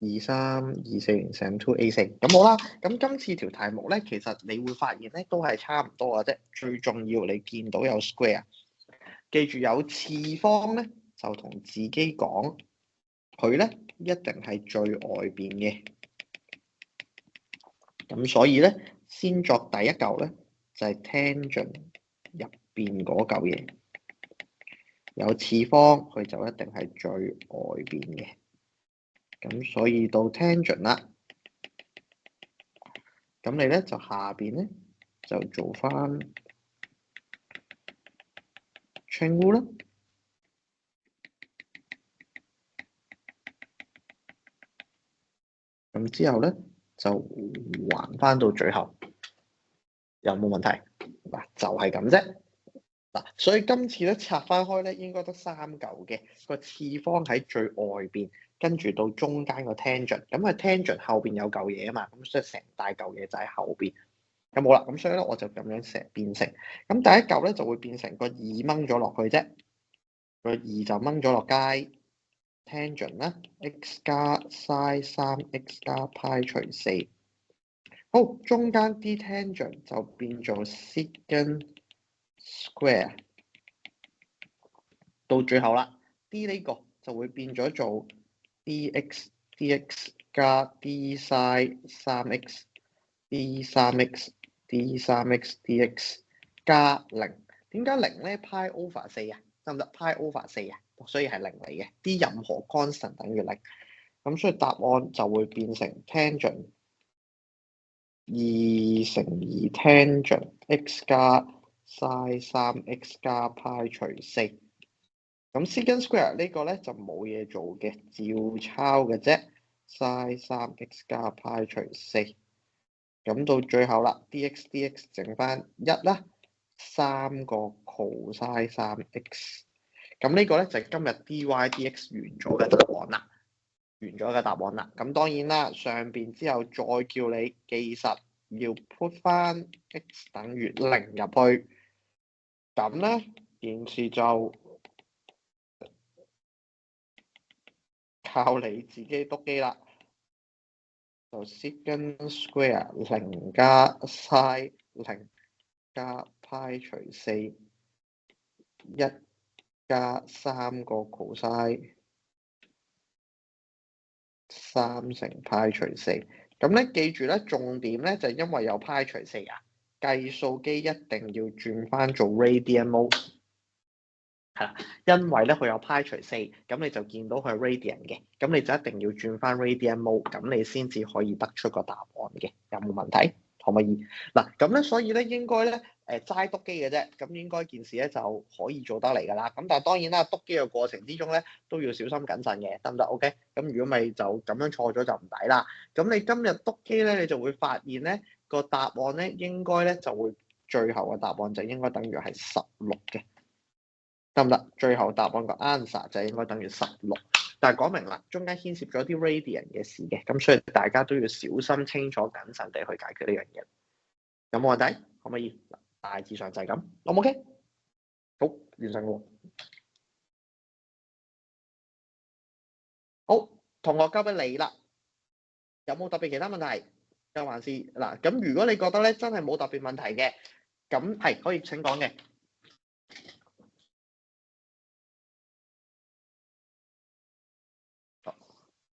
232405 咁好啦。咁今次條題目咧，其實你會發現咧都係差唔多嘅啫。最重要你見到有 square， 記住有次方咧就同自己講，佢咧一定係最外邊嘅。咁所以咧，先作第一嚿咧就係 tangent 入邊嗰嚿嘢，有次方佢就一定係最外邊嘅。咁所以到 tangent 啦，咁你咧就下邊咧就做翻 chain rule 啦。咁之後咧就還翻到最後，有冇問題？嗱，就係咁啫。嗱，所以今次咧拆翻開咧，應該得3嚿嘅，個次方喺最外邊，跟住到中間個 tangent，咁啊 tangent 後邊有嚿嘢啊嘛，咁所以成大嚿嘢就喺後邊。咁冇啦，咁所以咧我就咁樣成變成，咁第一嚿咧就會變成個2掹咗落去啫，個2就掹咗落街 tangent 啦 ，x 加 sin 3x 加派除4，好，中間啲 tangent 就變做 secant square， 到最後啦 ，d 呢個就會變咗做 dx 加 d sin 3x d 3x d 3x dx 加0。點解0咧？ pi over 4啊，得唔得 ？pi over 4啊，所以係0嚟嘅。啲任何 constant 等於0，咁所以答案就會變成 tangent 2乘以 tangent x 加 sin 3x 加派除4。咁 secant square 呢個咧就冇嘢做嘅，照抄嘅啫。sin 3x 加派除4。咁到最後啦 ，dx 剩翻1啦，3個 cos 3x。咁呢個咧就係今日 dy dx 完咗嘅答案啦，完咗嘅答案啦。咁當然啦，上邊之後再叫你記實要 put 翻 x 等於0入去，咁咧件事就靠你自己篤機啦。就 secant square 0加 sin 0加派除4，1加3個 cos 3乘派除4。咁咧記住咧，重點咧就係因為有派除4啊，計數機一定要轉翻做 radian mode。係啦，因為咧佢有派除4，咁你就見到佢係 radian 嘅，咁你就一定要轉翻 radian mode，咁你先至可以得出個答案嘅，有冇問題？可唔可以？嗱，咁咧所以咧應該咧齋篤機嘅啫，咁應該件事咧就可以做得嚟㗎啦。咁但係當然啦，篤機嘅過程之中咧都要小心謹慎嘅，得唔得 ？OK？咁如果咪就咁樣錯咗就唔抵啦。咁你今日篤機咧，你就會發現咧個答案咧應該咧就會最後嘅答案就應該等於係16嘅。得唔得？最後答案個 answer 就應該等於16，但係講明啦，中間牽涉咗啲 radian 嘅事嘅，咁所以大家都要小心、清楚、謹慎地去解決呢樣嘢。有冇問題？可唔可以？大致上就係咁，O 唔 OK？好，完成喎。好，同學交俾你啦。有冇特別其他問題？又還是嗱？咁如果你覺得咧真係冇特別問題嘅，咁係可以請講嘅。